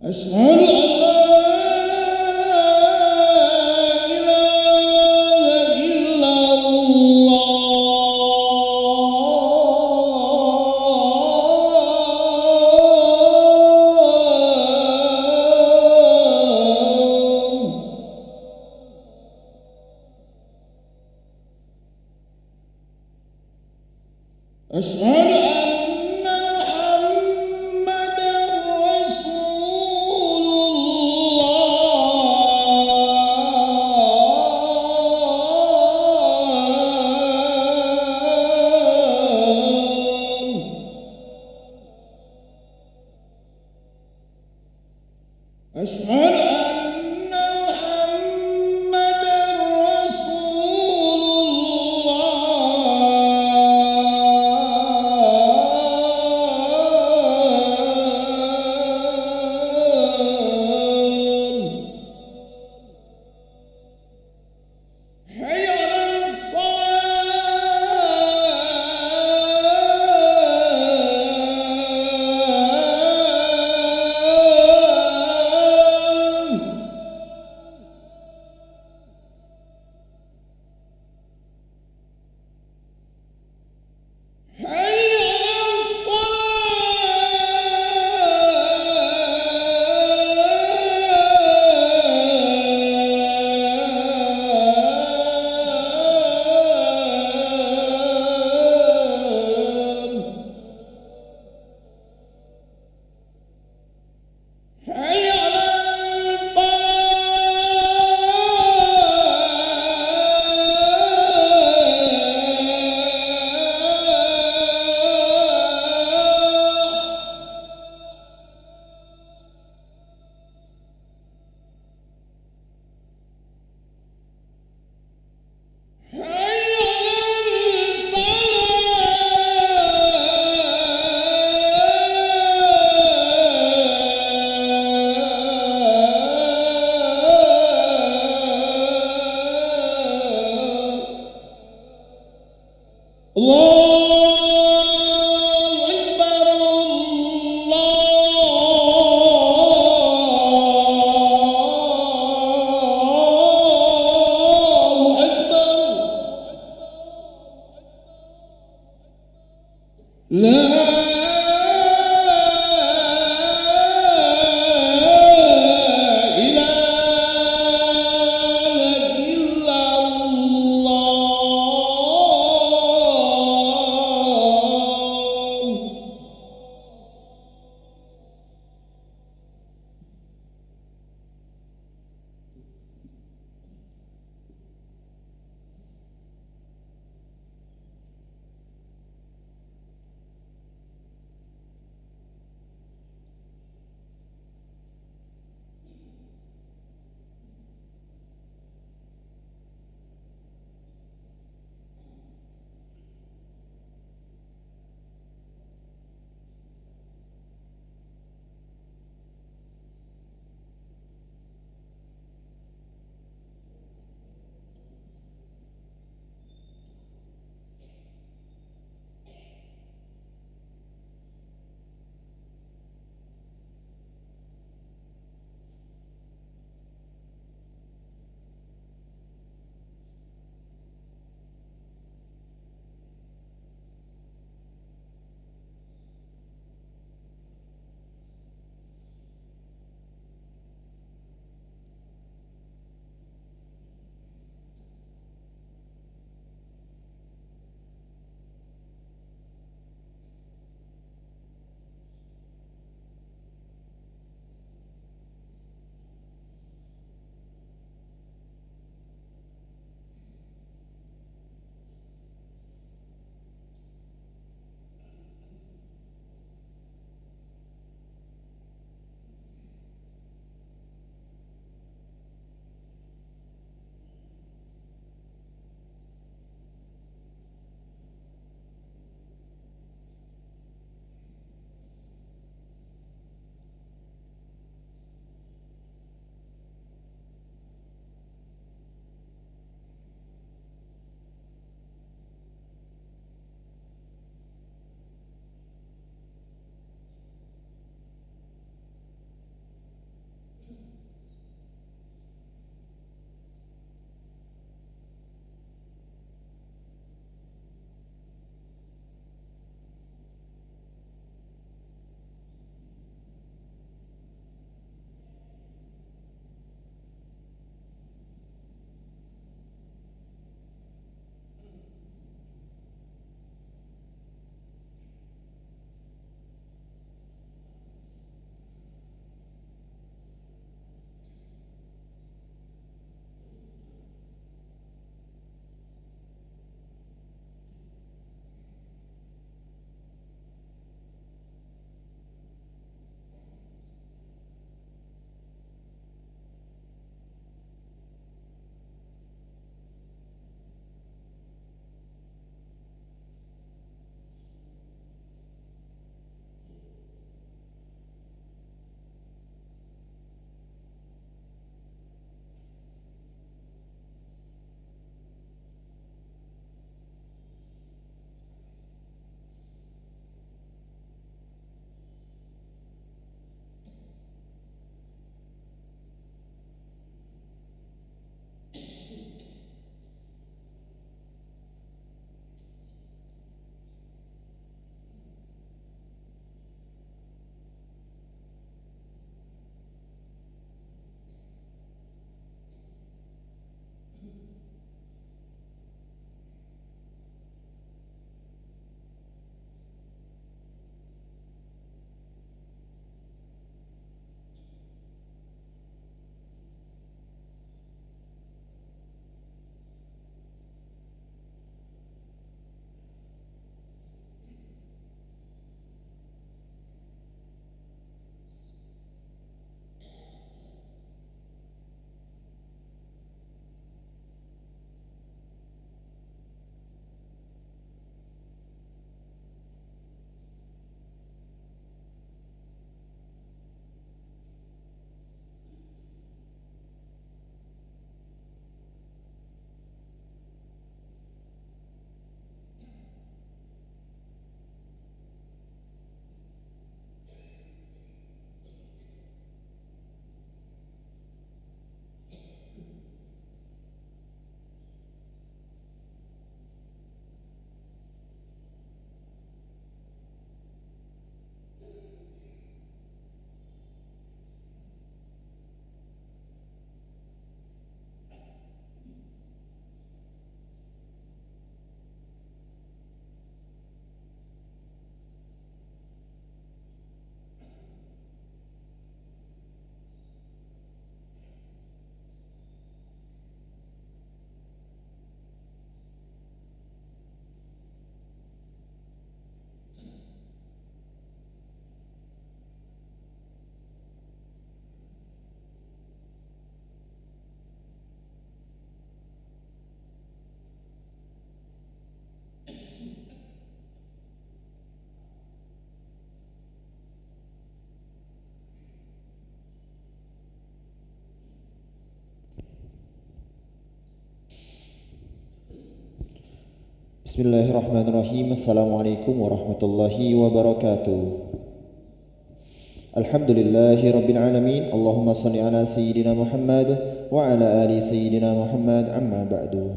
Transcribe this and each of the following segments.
أشهد أن لا إله إلا الله. أشهد أن محمدًا رسول الله. أشهد أن محمدًا رسول الله. حي على الصلاة. Bismillahirrahmanirrahim. Assalamualaikum warahmatullahi wabarakatuh. Alhamdulillahi rabbil alamin. Allahumma salli ala sayyidina Muhammad wa ala ali sayyidina Muhammad, amma ba'du.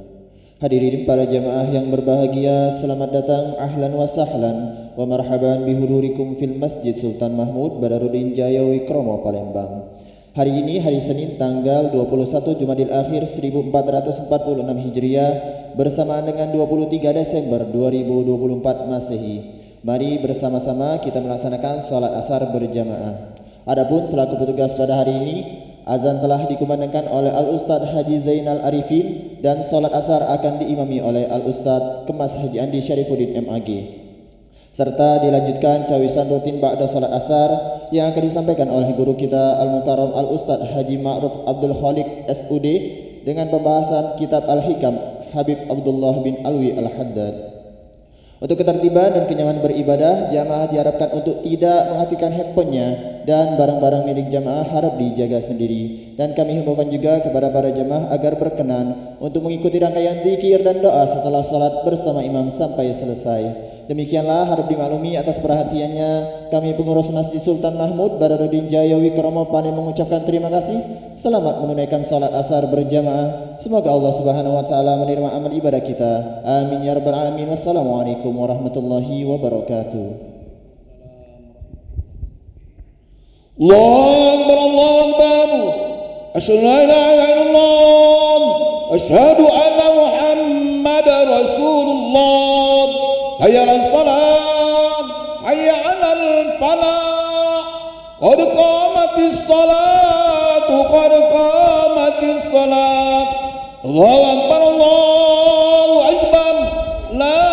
Hadirin para jamaah yang berbahagia, selamat datang, ahlan wa sahlan wa marhaban bihudurikum fil Masjid Sultan Mahmud Badarudin Jaya Wikromo Palembang. Hari ini hari Senin tanggal 21 Jumadil Akhir 1446 Hijriah bersamaan dengan 23 Desember 2024 Masehi. Mari bersama-sama kita melaksanakan sholat asar berjamaah. Adapun selaku petugas pada hari ini, azan telah dikumandangkan oleh Al-Ustadz Haji Zainal Arifin dan sholat asar akan diimami oleh Al-Ustadz Kemas Haji Andi Syarifuddin MAG. Serta dilanjutkan cawisan rutin ba'da salat asar yang akan disampaikan oleh guru kita Al-Mukarram Al-Ustadz Haji Ma'ruf Abdul Khaliq SUD dengan pembahasan kitab Al-Hikam Habib Abdullah bin Alwi Al-Haddad. Untuk ketertiban dan kenyamanan beribadah, jamaah diharapkan untuk tidak mengaktifkan handphonenya dan barang-barang milik jamaah harap dijaga sendiri. Dan kami himbaukan juga kepada para jamaah agar berkenan untuk mengikuti rangkaian zikir dan doa setelah salat bersama imam sampai selesai. Demikianlah harap dimaklumi atas perhatiannya kami pengurus Masjid Sultan Mahmud Badarudin Jaya Wikromo Palembang mengucapkan terima kasih. Selamat menunaikan salat asar berjamaah. Semoga Allah Subhanahu wa taala menerima amal ibadah kita. Amin ya rabbal alamin. Wassalamualaikum warahmatullahi wabarakatuh. Allahu Akbar, Allahu Akbar. Asyhadu an la ilaha illallah. Asyhadu anna Muhammadar Rasulullah. Hayya 'alas salat, hayya 'alal falah. Qad qamatis salatu, qad qamatis salat. Allahu Akbar, Allahu Akbar. La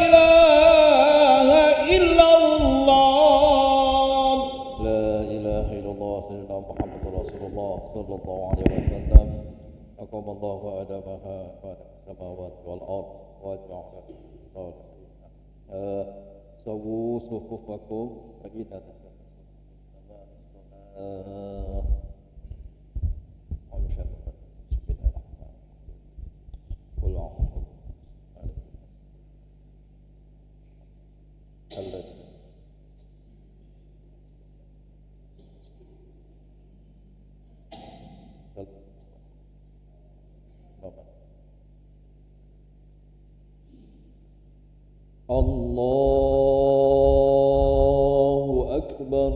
ilaha illallah. La ilaha illallah sayyidina Muhammadur Rasulullah sallallahu alaihi wasallam. Aqamallahu adamaha wa samawati wal ard wa ja'ala sawu sufufakum fa inna Allahu Akbar.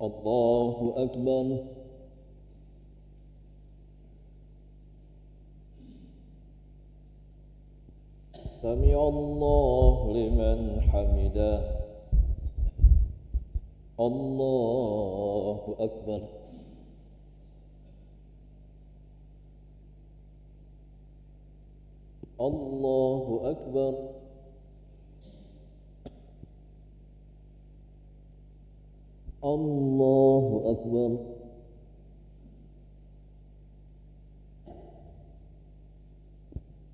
Allahu Akbar. Sami Allahu liman hamidah. Allahu Akbar. Allahu Akbar. Allahu Akbar.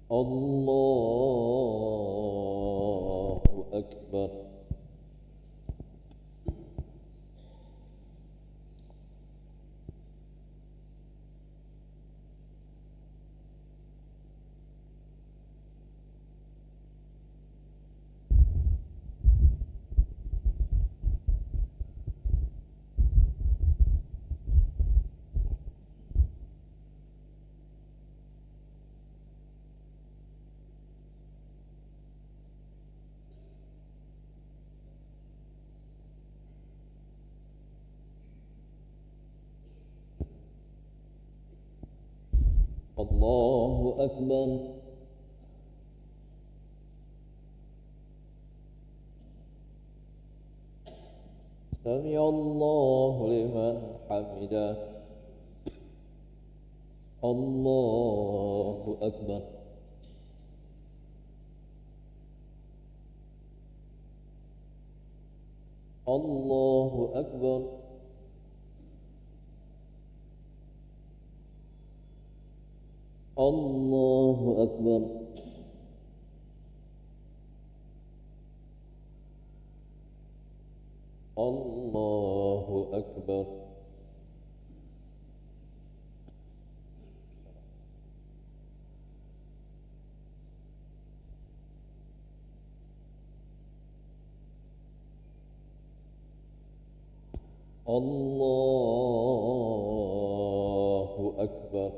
Allahu Akbar. الله أكبر سمع الله لمن حمده الله أكبر الله أكبر الله أكبر الله أكبر الله أكبر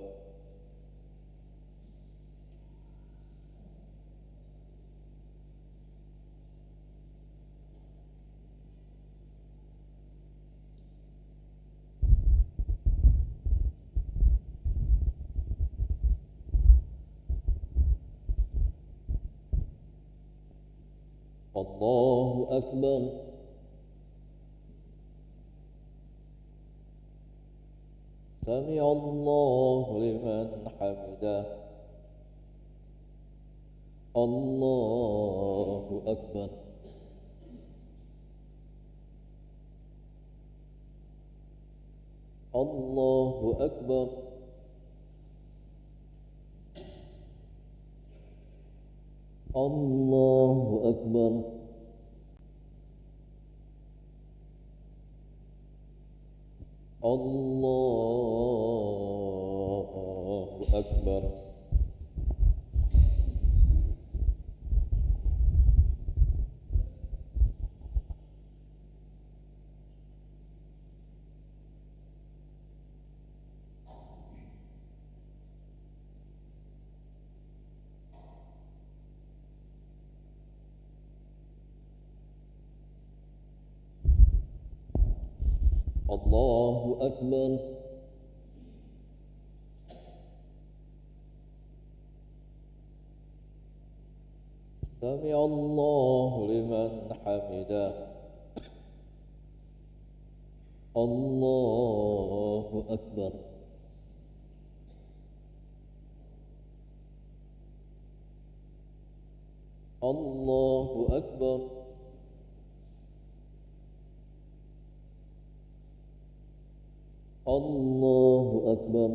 الله أكبر سمع الله لمن حمده الله أكبر الله أكبر الله أكبر الله أكبر الله أكبر سمع الله لمن حمده الله أكبر الله أكبر الله أكبر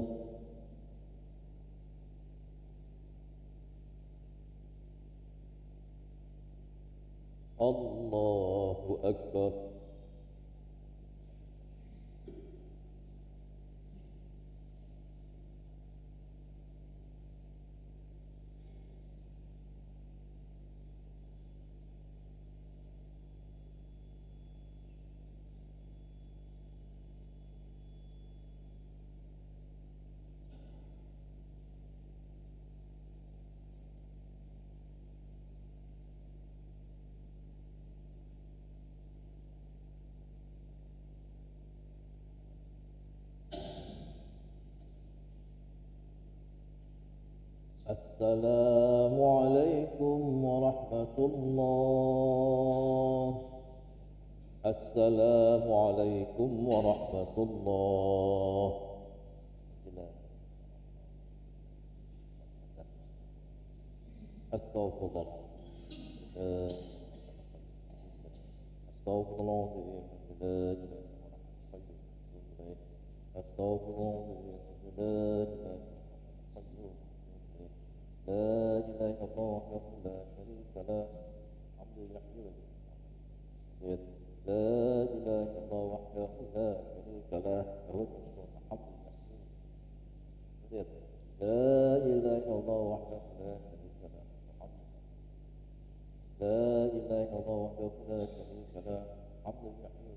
الله أكبر السلام عليكم ورحمة الله السلام عليكم ورحمة الله أستغفر الله أستغفر الله أستغفر الله لا إله إلا الله وحده لا شريك له حمد يحيي ويميت لا إله إلا الله وحده لا شريك له له الملك والحمد يحيي ويميت لا إله إلا الله وحده لا شريك له لا إله إلا الله وحده لا شريك له حمد يحيي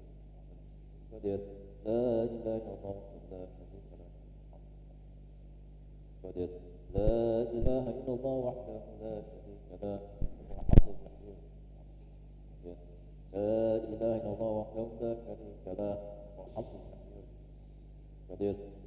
ويميت لا إله إلا الله وحده لا شريك له ويميت لا إله إلا الله وحده لا شريك له وحمد يحيي لا إله إلا الله وحده لا شريك له وحمد يحيي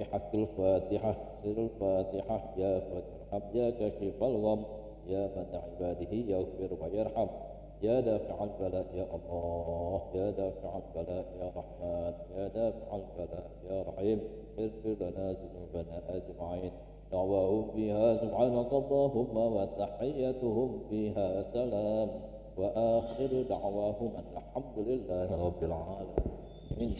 بحق الفاتحة سر الفاتحة يا فتح يا كاشف الغم يا من عباده يغفر ويرحم يا دافع البلاء يا الله يا دافع البلاء يا رحمن يا دافع البلاء يا رحيم اغفر لنا ذنوبنا أجمعين دعواهم فيها سبحانك اللهم وتحيتهم فيها سلام وآخر دعواهم أن الحمد لله رب العالمين.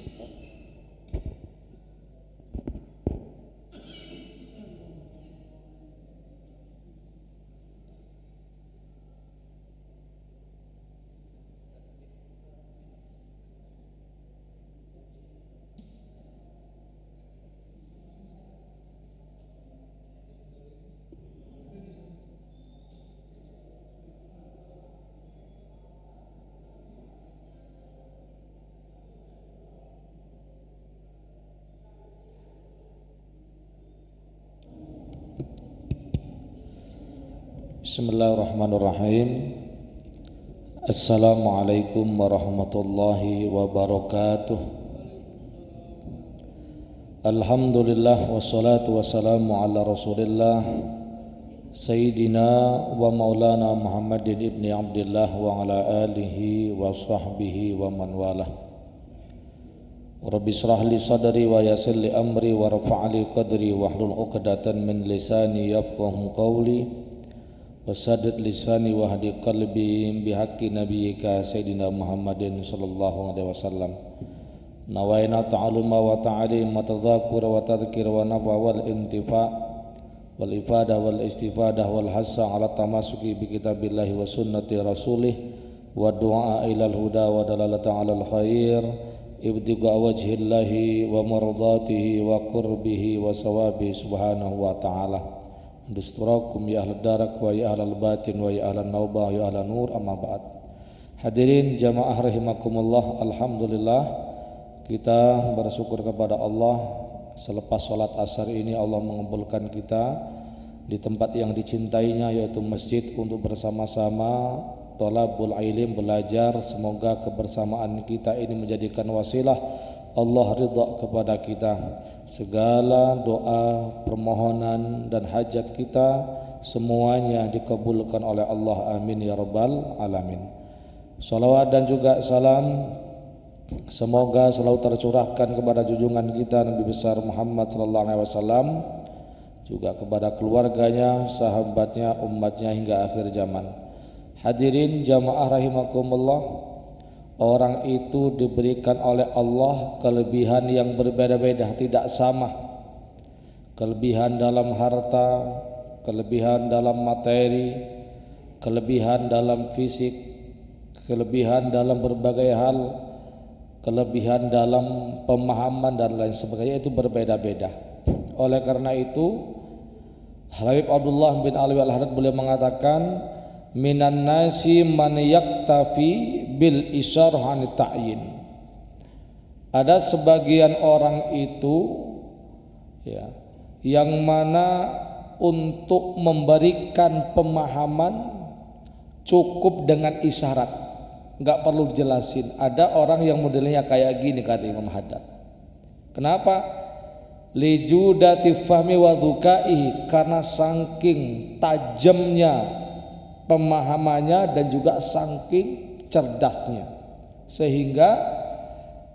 Bismillahirrahmanirrahim. Assalamualaikum warahmatullahi wabarakatuh. Alhamdulillah wassalatu wassalamu ala Rasulillah Sayyidina wa maulana Muhammadin ibni Abdillah wa ala alihi wa sahbihi wa man walah. Rabbi israh li sadri wa yassir li amri wa rafa'li qadri wa hlul 'uqdatan min lisani yafqahu qawli wasadid lisani wahdi qalbi bihaqqi nabiyyika Sayyidina Muhammadin sallallahu alaihi wasallam. Nawaina ta'alluma wa ta'alim wa tadhakur wa tadhkir wa nafa wal intifa' wal ifadah wal istifadah wal hassa ala tamasuki bi kitabillahi wa sunnati rasulih wa du'a ilal huda wa dalalata ala al khair ibtiga wajhillahi wa mardatihi wa qurbihi wa sawabi subhanahu wa ta'ala. Dusturakum ya ahlal darak wa ya ahlal batin wa ya ahlal naubah ya ahlal nur amma ba'd. Hadirin jamaah rahimakumullah, alhamdulillah kita bersyukur kepada Allah selepas sholat asar ini Allah mengumpulkan kita di tempat yang dicintainya yaitu masjid untuk bersama-sama thalabul ilm, belajar. Semoga kebersamaan kita ini menjadikan wasilah Allah ridha kepada kita. Segala doa, permohonan dan hajat kita semuanya dikabulkan oleh Allah, amin ya rabbal alamin. Salawat dan juga salam semoga selalu tercurahkan kepada junjungan kita Nabi besar Muhammad sallallahu alaihi wasallam, juga kepada keluarganya, sahabatnya, umatnya hingga akhir zaman. Hadirin jamaah rahimakumullah, orang itu diberikan oleh Allah kelebihan yang berbeda-beda, tidak sama. Kelebihan dalam harta, kelebihan dalam materi, kelebihan dalam fisik, kelebihan dalam berbagai hal, kelebihan dalam pemahaman dan lain sebagainya, itu berbeda-beda. Oleh karena itu Habib Abdullah bin Alwi Al-Haddad beliau mengatakan, minan nasi man yaktafi bil isyarah an ta'yin. Ada sebagian orang itu ya, yang mana untuk memberikan pemahaman cukup dengan isyarat, nggak perlu dijelasin. Ada orang yang modelnya kayak gini kata Imam Haddad. Kenapa? Lijudati fahmi wa dzukaihi, karena saking tajamnya pemahamannya dan juga saking cerdasnya, sehingga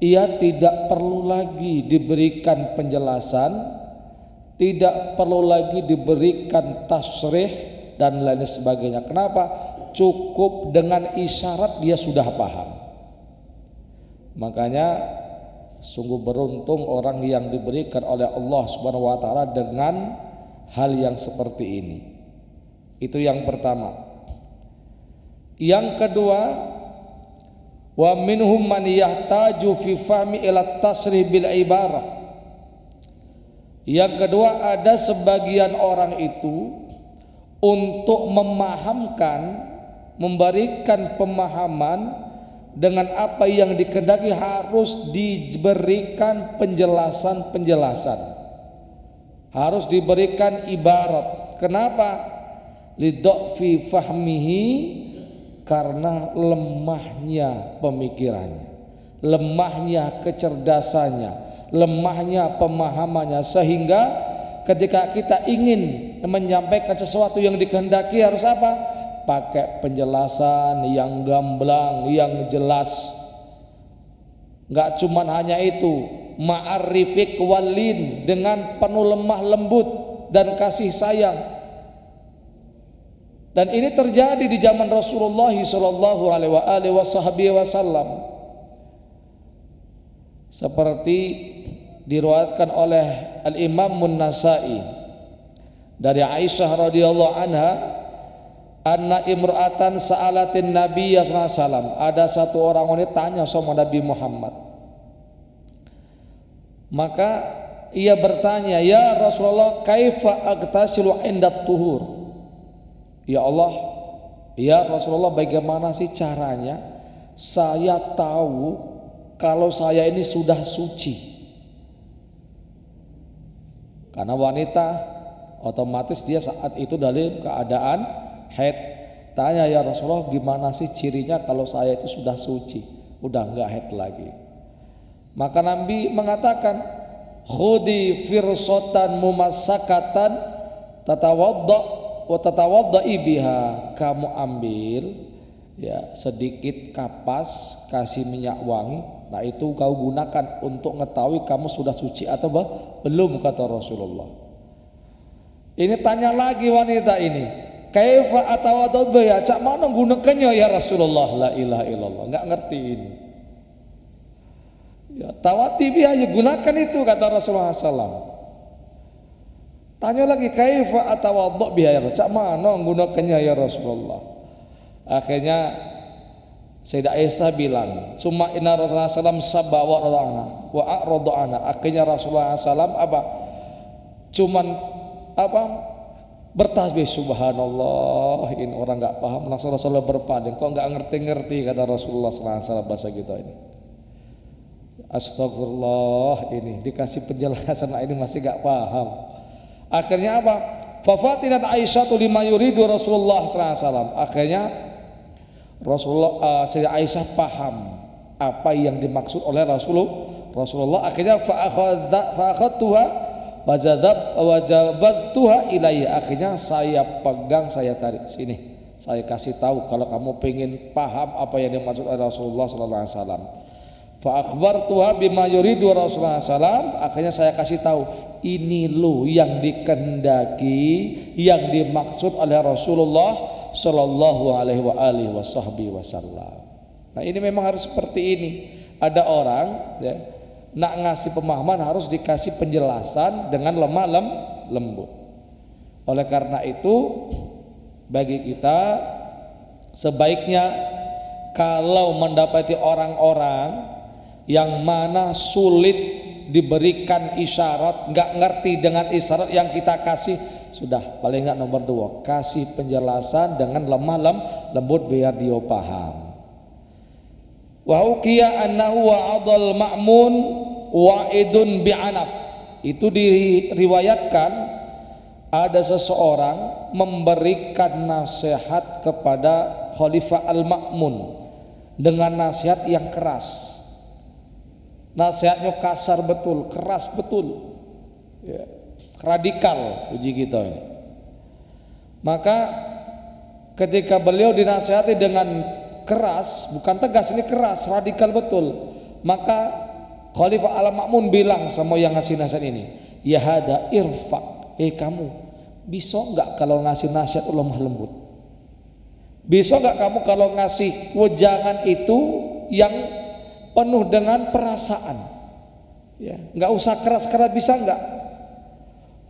ia tidak perlu lagi diberikan penjelasan, tidak perlu lagi diberikan tasrih dan lain sebagainya. Kenapa? Cukup dengan isyarat dia sudah paham. Makanya sungguh beruntung orang yang diberikan oleh Allah Subhanahu wa taala dengan hal yang seperti ini. Itu yang pertama. Yang kedua, wa minhum man yahtaju fi fahmi ila tasrih bil ibarah. Yang kedua, ada sebagian orang itu untuk memahamkan, memberikan pemahaman dengan apa yang dikehendaki harus diberikan penjelasan-penjelasan, harus diberikan ibarat. Kenapa? Lidhafi fahmihi, karena lemahnya pemikirannya, lemahnya kecerdasannya, lemahnya pemahamannya, sehingga ketika kita ingin menyampaikan sesuatu yang dikehendaki harus apa? Pakai penjelasan yang gamblang, yang jelas. Enggak cuman hanya itu, ma'arifik walin, dengan penuh lemah lembut dan kasih sayang. Dan ini terjadi di zaman Rasulullah sallallahu alaihi wasallam. Seperti diriwayatkan oleh Al-Imam An-Nasa'i dari Aisyah radhiyallahu anha, anna imra'atan sa'alatin Nabi sallallahu alaihi wasallam. Ada satu orang wanita tanya sama Nabi Muhammad. Maka ia bertanya, "Ya Rasulullah, kaifa agtasilu indat tuhur?" Ya Allah, ya Rasulullah, bagaimana sih caranya saya tahu kalau saya ini sudah suci? Karena wanita otomatis dia saat itu dalam keadaan haid. Tanya, ya Rasulullah, gimana sih cirinya kalau saya itu sudah suci, udah enggak haid lagi? Maka Nabi mengatakan, khudi firsatan mumassakatan tatawadda wa tatawaddai biha. Kamu ambil ya sedikit kapas, kasih minyak wangi, nah itu kau gunakan untuk mengetahui kamu sudah suci atau belum, kata Rasulullah. Ini tanya lagi wanita ini, kaifa atawaddu biha, cak mana gunakannya ya Rasulullah? La ilaha illallah, enggak ngerti ini. Ya, tawati biha, ya gunakan itu, kata Rasulullah SAW. Tanya lagi, kaifa atawaddu biha ya Rasul, cak mana gunakannya ya Rasulullah? Akhirnya Sayyidah Aisyah bilang, summa inna Rasulullah SAW sabawa rada'ana wa a'rada'ana. Akhirnya Rasulullah SAW cuman bertasbih, subhanallah. Ini orang nggak paham, langsung Rasulullah berpaling, kok nggak ngerti-ngerti, kata Rasulullah SAW bahasa kita ini. Astagfirullah, ini dikasih penjelasan, ini masih nggak paham. Akhirnya apa? Fafatinat Aisyah lima yuridu Rasulullah SAW. Akhirnya Rasulullah, Sayyidah Aisyah paham apa yang dimaksud oleh Rasulullah. Akhirnya fa'akhadtuha wajabatuha ilayya. Akhirnya saya pegang, saya tarik sini, saya kasih tahu kalau kamu pengen paham apa yang dimaksud oleh Rasulullah SAW. Fa akhbartuha bima yuridu Rasulullah SAW. Akhirnya saya kasih tahu, ini lo yang dikehendaki, yang dimaksud oleh Rasulullah sallallahu alaihi wasallam. Nah, ini memang harus seperti ini. Ada orang ya, nak ngasih pemahaman harus dikasih penjelasan dengan lemah lembut. Oleh karena itu, bagi kita sebaiknya kalau mendapati orang-orang yang mana sulit diberikan isyarat, nggak ngerti dengan isyarat yang kita kasih, sudah paling nggak nomor 2, kasih penjelasan dengan lemah lembut biar dia paham. Wa uqiya annahu wa'adul ma'mun wa'idun bi'anaf. Itu diriwayatkan ada seseorang memberikan nasihat kepada Khalifah Al-Ma'mun dengan nasihat yang keras. Nasihatnya kasar betul, keras betul ya, radikal uji kita ini. Maka ketika beliau dinasihati dengan keras, bukan tegas, ini keras, radikal betul, maka Khalifah Al-Ma'mun bilang sama yang ngasih nasihat ini, ya hada irfaq, kamu bisa enggak kalau ngasih nasihat lemah lembut? Bisa enggak kamu kalau ngasih wejangan itu yang penuh dengan perasaan, ya, nggak usah keras-keras, bisa nggak?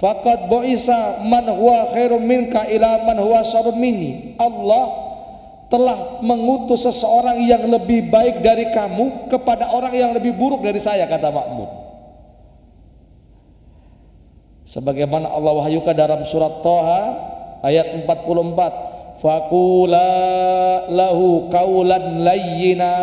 Faqad bu'isa man huwa khairum minka ila man huwa syarrun minni. Allah telah mengutus seseorang yang lebih baik dari kamu kepada orang yang lebih buruk dari saya, kata Ma'mun. Sebagaimana Allah wahyukan dalam surat Thaha ayat 44, faqula lahu qaulan layyina.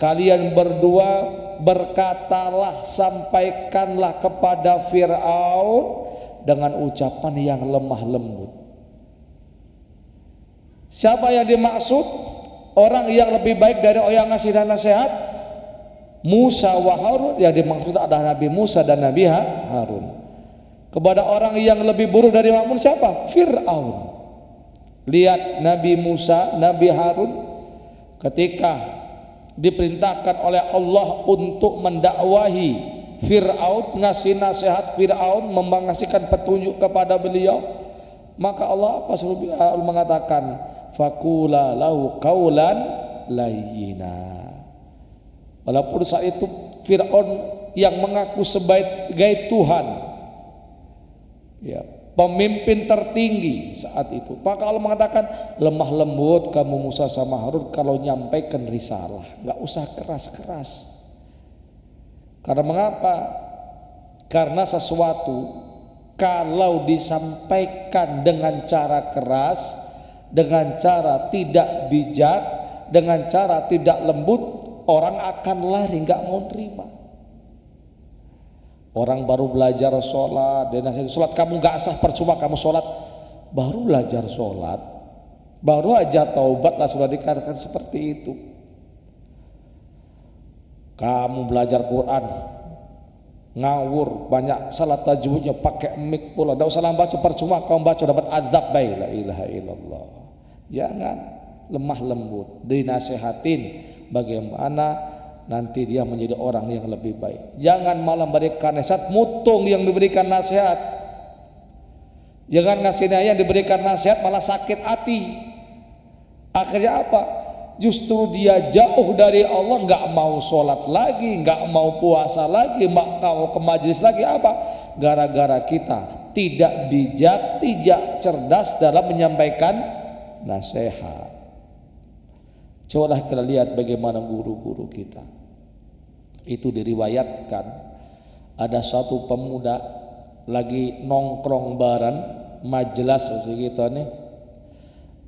Kalian berdua berkatalah, sampaikanlah kepada Fir'aun dengan ucapan yang lemah lembut. Siapa yang dimaksud? Orang yang lebih baik dari orang yang ngasih nasihat? Musa wa Harun, yang dimaksud adalah Nabi Musa dan Nabi Harun. Kepada orang yang lebih buruk dari makmum siapa? Fir'aun. Lihat Nabi Musa, Nabi Harun ketika diperintahkan oleh Allah untuk mendakwahi Fir'aun, ngasih nasihat Fir'aun, mengasihkan petunjuk kepada beliau, maka Allah mengatakan faqula lahu qaulan layyina. Walaupun saat itu Fir'aun yang mengaku sebagai Tuhan, ya, pemimpin tertinggi saat itu, maka Allah mengatakan lemah lembut kamu Musa sama Harun kalau nyampaikan risalah, nggak usah keras-keras. Karena mengapa? Karena sesuatu kalau disampaikan dengan cara keras, dengan cara tidak bijak, dengan cara tidak lembut, orang akan lari, nggak mau terima. Orang baru belajar sholat, dan sholat kamu nggak sah, percuma kamu sholat. Baru belajar sholat, baru aja taubat lah sudah dikatakan seperti itu. Kamu belajar Quran ngawur, banyak salat tajwidnya, pakai mic pula, tidak usah baca, percuma kamu baca dapat azab. La ilaha illallah. Jangan lemah lembut, dinasehatin bagaimana nanti dia menjadi orang yang lebih baik. Jangan malah memberikan nasihat mutung yang diberikan nasihat. Jangan ngasih yang diberikan nasihat malah sakit hati. Akhirnya apa? Justru dia jauh dari Allah, nggak mau sholat lagi, nggak mau puasa lagi, nggak mau ke majelis lagi. Apa? Gara-gara kita tidak bijak, tidak cerdas dalam menyampaikan nasihat. Coba kita lihat bagaimana guru-guru kita. Itu diriwayatkan ada satu pemuda lagi nongkrong bareng majelis gitu nih.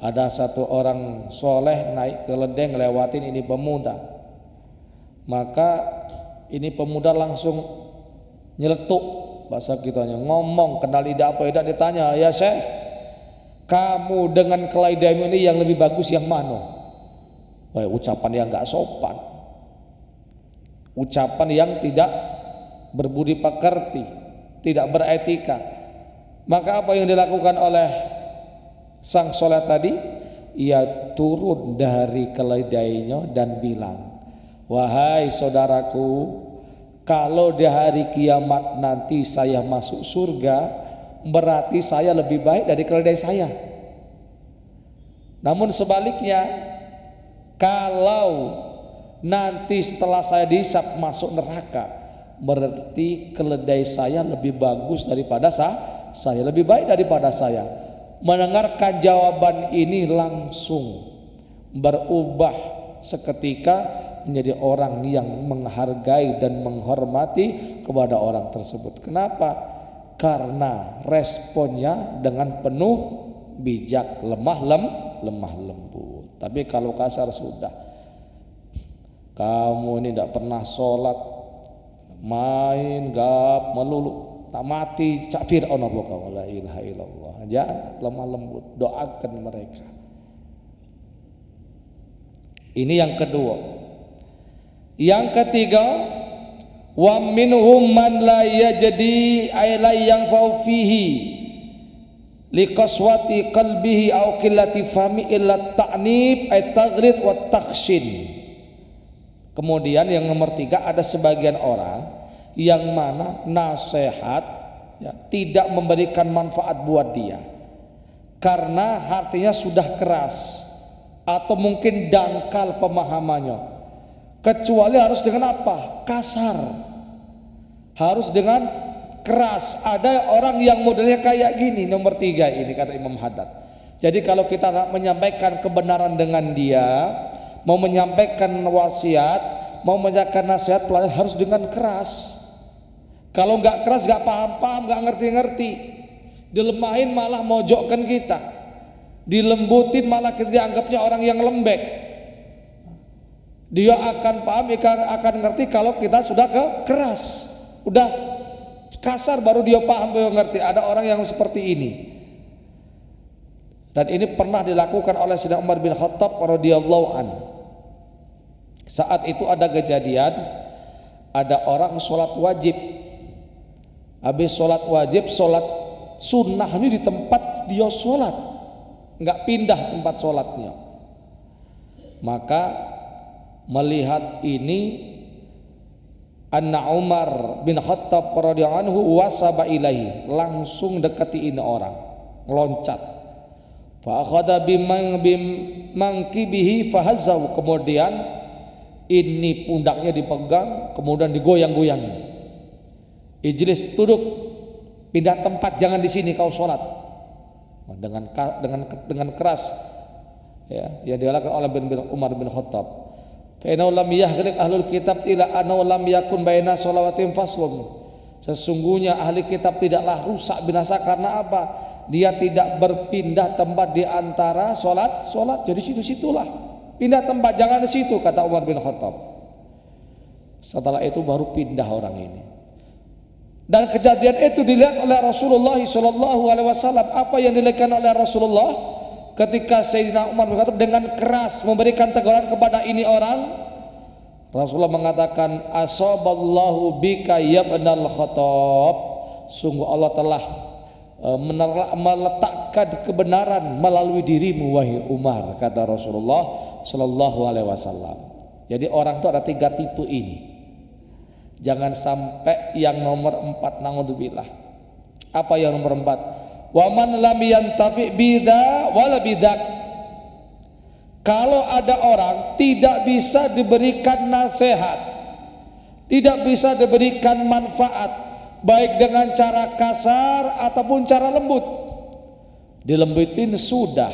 Ada satu orang soleh naik ke ledeng lewatin ini pemuda. Maka ini pemuda langsung nyeletuk, bahasa kitanya ngomong, kenal lidah apa tidak, ditanya, ya Syekh, kamu dengan kelaidamu ini yang lebih bagus yang mana? Wah, ucapan yang gak sopan, ucapan yang tidak berbudi pekerti, tidak beretika. Maka apa yang dilakukan oleh sang soleh tadi? Ia turun dari keledainya dan bilang, wahai saudaraku, kalau di hari kiamat nanti saya masuk surga, berarti saya lebih baik dari keledai saya. Namun sebaliknya, kalau nanti setelah saya dihisab masuk neraka, berarti keledai saya lebih bagus daripada saya, lebih baik daripada saya. Mendengarkan jawaban ini langsung berubah seketika menjadi orang yang menghargai dan menghormati kepada orang tersebut. Kenapa? Karena responnya dengan penuh bijak, lemah lembut. Tapi kalau kasar sudah, kamu ini tidak pernah sholat, main gap melulu, tak mati cak Fir'aun apa kau, la ilaha illallah. Jangan lemah lembut, doakan mereka. Ini yang kedua. Yang ketiga, wa minhum man la yajdi ay la yanfa'u fihi liqaswati qalbihi aw qillati fami illa ta'nib ay tagrid wa takhshin. Kemudian yang nomor tiga, ada sebagian orang yang mana nasihat ya, tidak memberikan manfaat buat dia karena hatinya sudah keras atau mungkin dangkal pemahamannya, kecuali harus dengan apa? Kasar, harus dengan keras. Ada orang yang modelnya kayak gini, nomor tiga ini kata Imam Haddad. Jadi kalau kita menyampaikan kebenaran dengan dia, mau menyampaikan wasiat, mau menyampaikan nasihat, harus dengan keras. Kalau nggak keras, nggak paham-paham, nggak ngerti-ngerti, dilemahin malah mojokkan kita, dilembutin malah kita dianggapnya orang yang lembek. Dia akan paham, akan ngerti kalau kita sudah keras, udah kasar baru dia paham, baru ngerti. Ada orang yang seperti ini, dan ini pernah dilakukan oleh Sayyidina Umar bin Khattab radhiyallahu anhu. Saat itu ada kejadian ada orang sholat wajib, habis sholat wajib, sholat sunnahnya di tempat dia sholat, nggak pindah tempat sholatnya. Maka melihat ini, Anna Umar bin Khattab radhiyallahu anhu wasaba ilaihi, langsung dekati ini orang, loncat. Fa akhadha bimangkibihi fahazzahu, kemudian ini pundaknya dipegang, kemudian digoyang-goyangin. Ijlis, duduk, pindah tempat, jangan di sini kau sholat. Dengan keras, ya, yang dilakukan oleh Umar bin Khattab. Fa'inau lam yahlik ahlul kitab ila anau lam yakun baina sholawatim faslun. Sesungguhnya ahli kitab tidaklah rusak binasa karena apa? Dia tidak berpindah tempat di antara sholat. Jadi situ-situlah. Pindah tempat, jangan di situ, kata Umar bin Khattab. Setelah itu baru pindah orang ini. Dan kejadian itu dilihat oleh Rasulullah SAW. Apa yang dilihatkan oleh Rasulullah? Ketika Sayyidina Umar berkata dengan keras memberikan teguran kepada ini orang, Rasulullah mengatakan, asaballahu bika ya ibnal Khattab, sungguh Allah telah meletakkan kebenaran melalui dirimu wahai Umar, kata Rasulullah sallallahu alaihi wasallam. Jadi orang itu ada 3 tipe ini. Jangan sampai yang nomor 4, naudzubillah. Apa yang nomor 4? Wa man lam yantafi bidza wala bidak. Kalau ada orang tidak bisa diberikan nasihat, tidak bisa diberikan manfaat, baik dengan cara kasar ataupun cara lembut. Dilembutin sudah,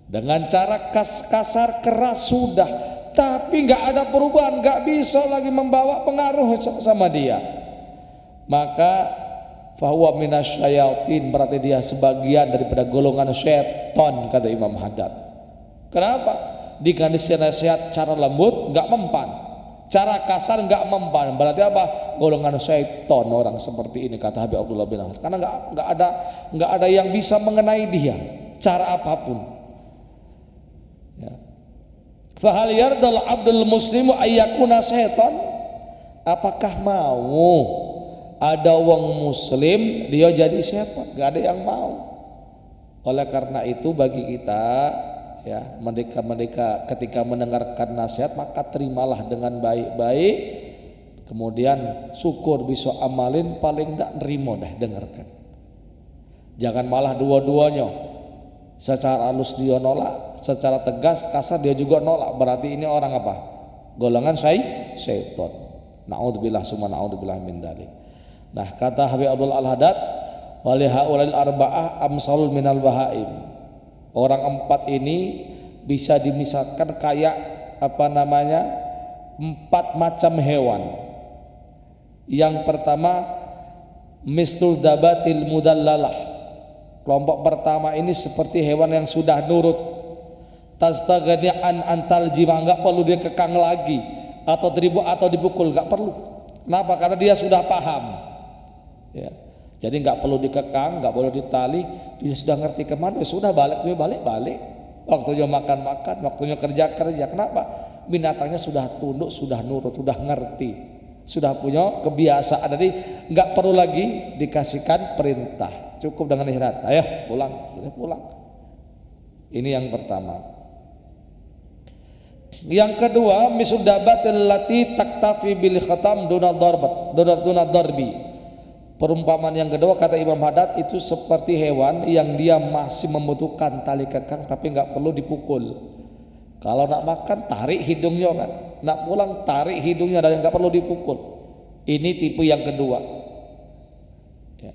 dengan cara kasar keras sudah, tapi nggak ada perubahan, nggak bisa lagi membawa pengaruh sama dia, maka fahuwa minasyayatin, berarti dia sebagian daripada golongan syaitan, kata Imam Haddad. Kenapa? Dikasih nasihat cara lembut nggak mempan, cara kasar nggak mempan, berarti apa? Golongan syaitan orang seperti ini, kata Habib Abdullah bin Ahmad. Karena nggak ada yang bisa mengenai dia cara apapun. Ya. Fahal yardal abdul muslimu ayyakuna syaitan? Apakah mau ada wong muslim dia jadi setan? Gak ada yang mau. Oleh karena itu bagi kita, ya, mereka ketika mendengarkan nasihat maka terimalah dengan baik-baik, kemudian syukur bisa amalin, paling tidak nerimo dah, dengarkan. Jangan malah dua-duanya, secara halus dia nolak, secara tegas kasar dia juga nolak, berarti ini orang apa? Golongan syaitan. Naudzubillah summa naudzubillah min dzalik. Nah, kata Habib Abdul Al-Haddad, walihaulil arba'ah amsalul minal bahaim. Orang 4 ini bisa dimisalkan kayak 4 macam hewan. Yang pertama, mistul dabatil mudallalah. Kelompok pertama ini seperti hewan yang sudah nurut. Tastaghni an antal jima, enggak perlu dia kekang lagi atau diribut atau dipukul, enggak perlu. Kenapa? Karena dia sudah paham. Ya, jadi nggak perlu dikekang, nggak boleh ditali, dia sudah ngerti kemana, ya sudah balik, waktunya makan, waktunya kerja. Kenapa? Binatangnya sudah tunduk, sudah nurut, sudah ngerti, sudah punya kebiasaan, jadi nggak perlu lagi dikasihkan perintah, cukup dengan isyarat, ayo pulang. Ini yang pertama. Yang kedua, misudabatil lati taktafi bil khatam duna darbi. Perumpamaan yang kedua, kata Imam Haddad, itu seperti hewan yang dia masih membutuhkan tali kekang tapi nggak perlu dipukul. Kalau nak makan tarik hidungnya kan, nak pulang tarik hidungnya dan nggak perlu dipukul. Ini tipe yang kedua. Ya.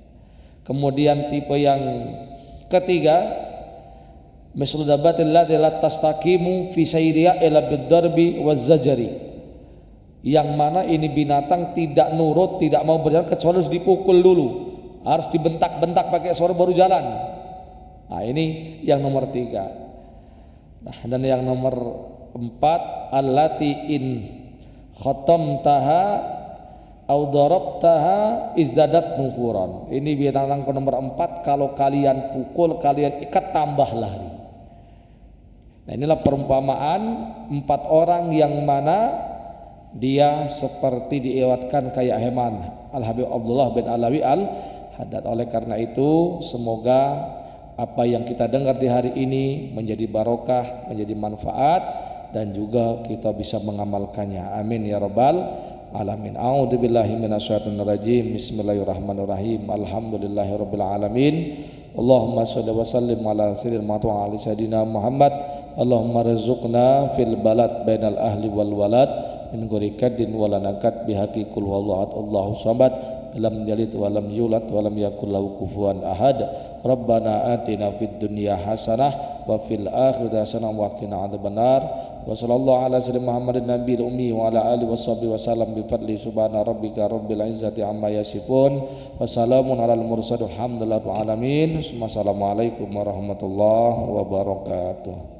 Kemudian tipe yang ketiga, misludabatil ladzi la tastaqimu fi sayriha ila bid-darbi waz-zajri. Yang mana ini binatang tidak nurut, tidak mau berjalan kecuali harus dipukul dulu, harus dibentak-bentak pakai suara baru jalan. Nah, ini yang nomor 3. Nah, dan yang nomor 4, allati in khatamtaha au darabtaha izdadat nufuran. Ini binatang nomor 4, kalau kalian pukul, kalian ikat, tambah lari. Nah, inilah perumpamaan 4 orang yang mana dia seperti diewatkan kayak heman Al-Habib Abdullah bin Alawi Al-Haddad. Oleh karena itu semoga apa yang kita dengar di hari ini menjadi barokah, menjadi manfaat, dan juga kita bisa mengamalkannya. Amin ya rabbal alamin. A'udzubillahi minasyaitonir rajim. Bismillahirrahmanirrahim. Alhamdulillahirabbil alamin. Allahumma shalli wa sallim ala sayyidina Muhammad. Allahumma rizqna fil balad bainal ahli wal walad min ghairi kaddin wala nakat bihaqi qul huwallahu Allahu samad lam yalid wa lam yulad wa lam yakul lahu kufuwan ahad. Rabbana atina fid dunya hasanah wa fil akhirati hasanah wa qina adzabannar. Wa sallallahu ala sayyidina Muhammadin nabiyil ummi wa ala alihi washabbihi wasallam bi fadli subhana rabbika rabbil izzati amma yasifun wa salamun alal mursalin alhamdulillahi alamin. Assalamualaikum warahmatullahi wabarakatuh.